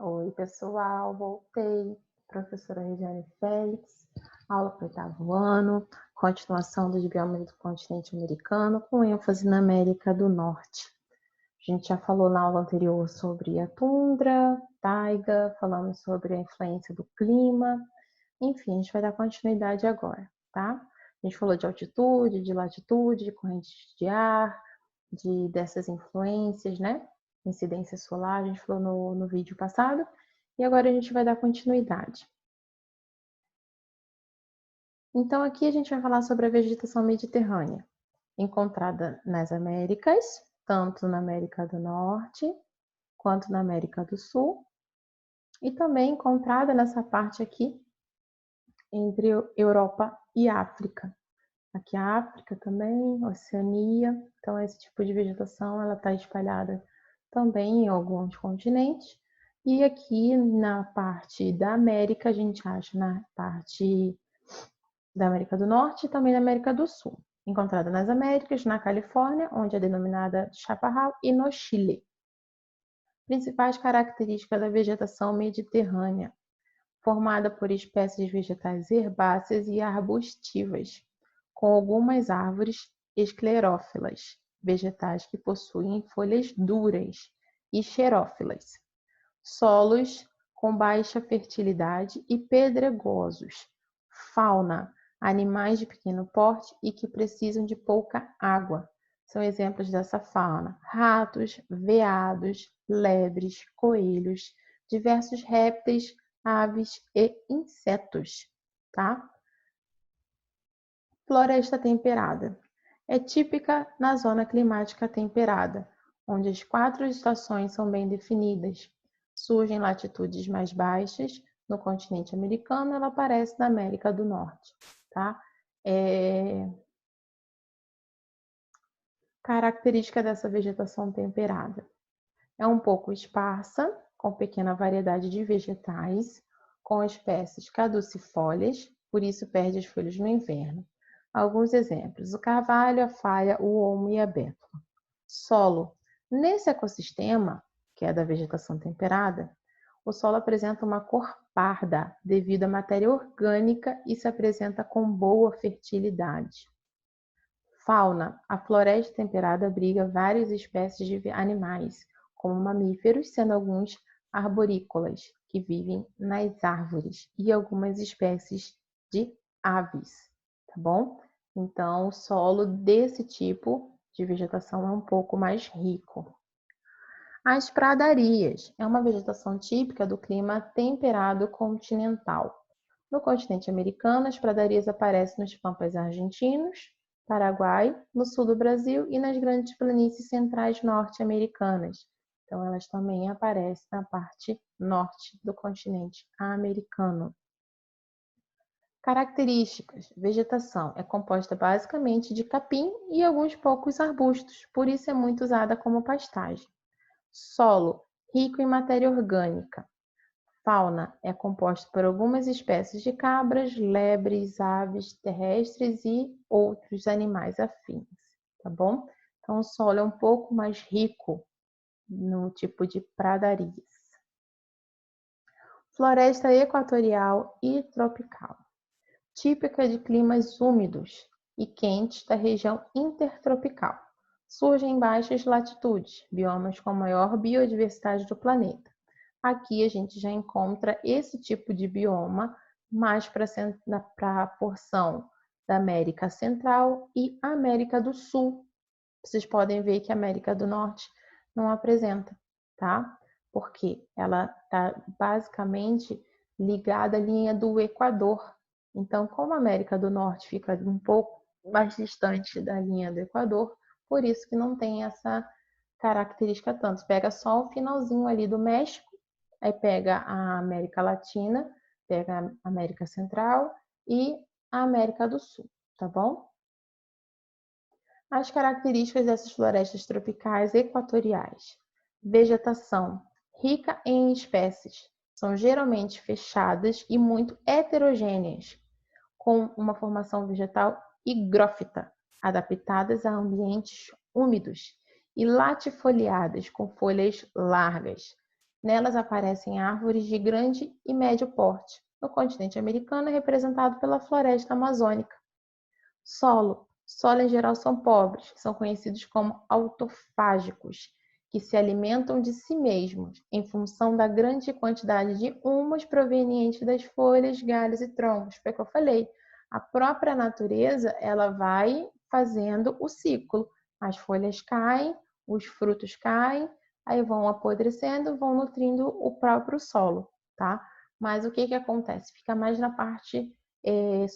Oi, pessoal, voltei. Professora Regiane Félix, aula para o 8º ano, continuação dos biomas do continente americano, com ênfase na América do Norte. A gente já falou na aula anterior sobre a tundra, taiga, falamos sobre a influência do clima, enfim, a gente vai dar continuidade agora, tá? A gente falou de altitude, de latitude, de correntes de ar, dessas influências, né? Incidência solar, a gente falou no vídeo passado, e agora a gente vai dar continuidade. Então, aqui a gente vai falar sobre a vegetação mediterrânea, encontrada nas Américas, tanto na América do Norte quanto na América do Sul, e também encontrada nessa parte aqui entre Europa e África. Aqui a África também, Oceania, então esse tipo de vegetação ela está espalhada também em alguns continentes. E aqui na parte da América, a gente acha na parte da América do Norte e também na América do Sul. Encontrada nas Américas, na Califórnia, onde é denominada chaparral, e no Chile. Principais características da vegetação mediterrânea, formada por espécies vegetais herbáceas e arbustivas, com algumas árvores esclerófilas, vegetais que possuem folhas duras, e xerófilas. Solos com baixa fertilidade e pedregosos. Fauna, animais de pequeno porte e que precisam de pouca água. São exemplos dessa fauna: ratos, veados, lebres, coelhos, diversos répteis, aves e insetos, tá? Floresta temperada. É típica na zona climática temperada, onde as 4 estações são bem definidas. Surge em latitudes mais baixas, no continente americano, ela aparece na América do Norte, tá? Característica dessa vegetação temperada. É um pouco esparsa, com pequena variedade de vegetais, com espécies caducifólias, por isso perde as folhas no inverno. Alguns exemplos: o carvalho, a faia, o olmo e a bétula. Solo. Nesse ecossistema, que é da vegetação temperada, o solo apresenta uma cor parda devido à matéria orgânica e se apresenta com boa fertilidade. Fauna. A floresta temperada abriga várias espécies de animais, como mamíferos, sendo alguns arborícolas, que vivem nas árvores, e algumas espécies de aves, tá bom? Então, o solo desse tipo de vegetação é um pouco mais rico. As pradarias é uma vegetação típica do clima temperado continental. No continente americano, as pradarias aparecem nos pampas argentinos, Paraguai, no sul do Brasil e nas grandes planícies centrais norte-americanas. Então, elas também aparecem na parte norte do continente americano. Características: vegetação é composta basicamente de capim e alguns poucos arbustos, por isso é muito usada como pastagem. Solo rico em matéria orgânica. Fauna é composta por algumas espécies de cabras, lebres, aves terrestres e outros animais afins, tá bom? Então, o solo é um pouco mais rico no tipo de pradarias. Floresta equatorial e tropical, típica de climas úmidos e quentes da região intertropical. Surge em baixas latitudes, biomas com maior biodiversidade do planeta. Aqui a gente já encontra esse tipo de bioma mais para a porção da América Central e América do Sul. Vocês podem ver que a América do Norte não apresenta, tá? Porque ela está basicamente ligada à linha do Equador. Então, como a América do Norte fica um pouco mais distante da linha do Equador, por isso que não tem essa característica tanto. Pega só o finalzinho ali do México, aí pega a América Latina, pega a América Central e a América do Sul, tá bom? As características dessas florestas tropicais equatoriais. Vegetação rica em espécies, são geralmente fechadas e muito heterogêneas, com uma formação vegetal higrófita, adaptadas a ambientes úmidos, e latifoliadas, com folhas largas. Nelas aparecem árvores de grande e médio porte. No continente americano é representado pela floresta amazônica. Solo. Solo em geral são pobres, são conhecidos como autofágicos, que se alimentam de si mesmos, em função da grande quantidade de humus proveniente das folhas, galhos e troncos. Foi o que eu falei. A própria natureza, ela vai fazendo o ciclo. As folhas caem, os frutos caem, aí vão apodrecendo, vão nutrindo o próprio solo, tá? Mas o que que acontece? Fica mais na parte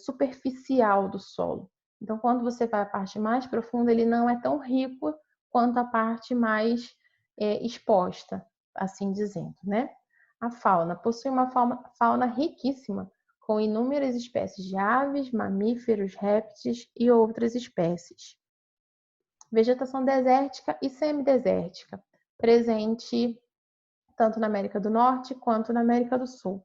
superficial do solo. Então, quando você vai à parte mais profunda, ele não é tão rico quanto a parte mais exposta, assim dizendo, né? A fauna possui uma fauna riquíssima, com inúmeras espécies de aves, mamíferos, répteis e outras espécies. Vegetação desértica e semidesértica, presente tanto na América do Norte quanto na América do Sul.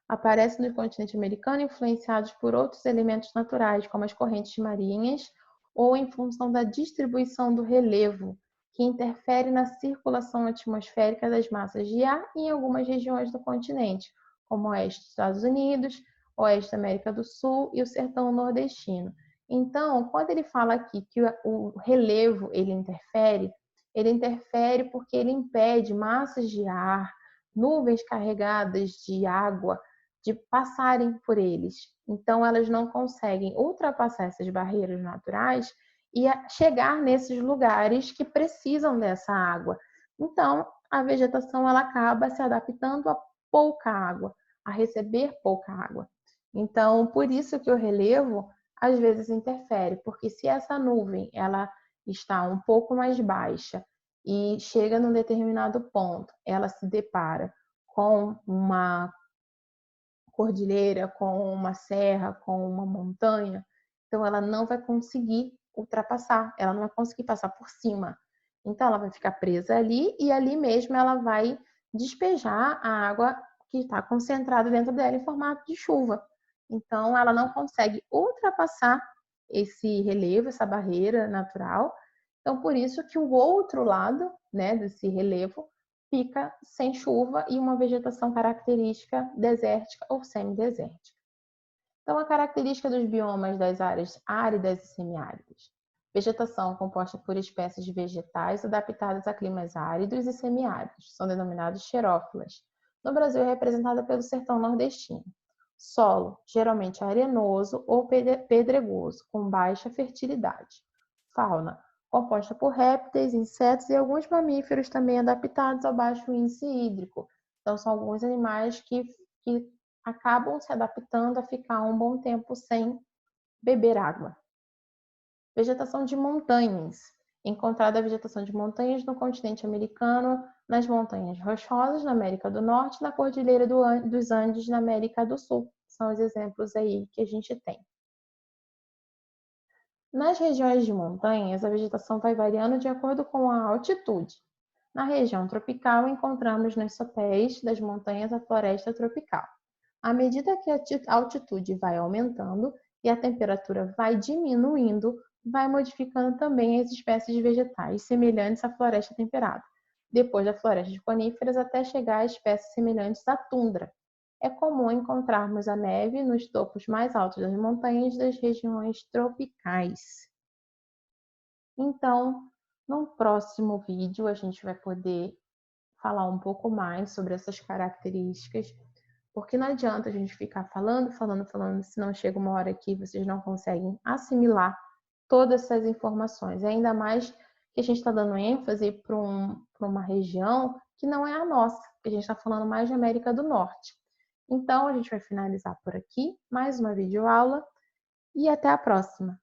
Aparece no continente americano influenciados por outros elementos naturais, como as correntes marinhas, ou em função da distribuição do relevo, que interfere na circulação atmosférica das massas de ar em algumas regiões do continente, como o oeste dos Estados Unidos, oeste da América do Sul e o sertão nordestino. Então, quando ele fala aqui que o relevo ele interfere porque ele impede massas de ar, nuvens carregadas de água, de passarem por eles. Então, elas não conseguem ultrapassar essas barreiras naturais e chegar nesses lugares que precisam dessa água. Então, a vegetação ela acaba se adaptando a pouca água, a receber pouca água. Então, por isso que o relevo às vezes interfere, porque se essa nuvem ela está um pouco mais baixa e chega num determinado ponto, ela se depara com uma cordilheira, com uma serra, com uma montanha, então ela não vai conseguir ultrapassar, ela não vai conseguir passar por cima. Então ela vai ficar presa ali e ali mesmo ela vai despejar a água que está concentrada dentro dela em formato de chuva. Então ela não consegue ultrapassar esse relevo, essa barreira natural. Então por isso que o outro lado, né, desse relevo fica sem chuva e uma vegetação característica desértica ou semidesértica. Então, a característica dos biomas das áreas áridas e semiáridas. Vegetação composta por espécies vegetais adaptadas a climas áridos e semiáridos, são denominados xerófilas. No Brasil, é representada pelo sertão nordestino. Solo, geralmente arenoso ou pedregoso, com baixa fertilidade. Fauna, composta por répteis, insetos e alguns mamíferos também adaptados ao baixo índice hídrico. Então, são alguns animais que acabam se adaptando a ficar um bom tempo sem beber água. Vegetação de montanhas. Encontrada a vegetação de montanhas no continente americano, nas montanhas rochosas na América do Norte, na Cordilheira dos Andes na América do Sul. São os exemplos aí que a gente tem. Nas regiões de montanhas, a vegetação vai variando de acordo com a altitude. Na região tropical, encontramos nos sopés das montanhas a floresta tropical. À medida que a altitude vai aumentando e a temperatura vai diminuindo, vai modificando também as espécies vegetais semelhantes à floresta temperada, depois da floresta de coníferas até chegar a espécies semelhantes à tundra. É comum encontrarmos a neve nos topos mais altos das montanhas das regiões tropicais. Então, no próximo vídeo, a gente vai poder falar um pouco mais sobre essas características, porque não adianta a gente ficar falando, senão chega uma hora que vocês não conseguem assimilar todas essas informações. E ainda mais que a gente está dando ênfase para uma região que não é a nossa, que a gente está falando mais de América do Norte. Então, a gente vai finalizar por aqui, mais uma videoaula, e até a próxima!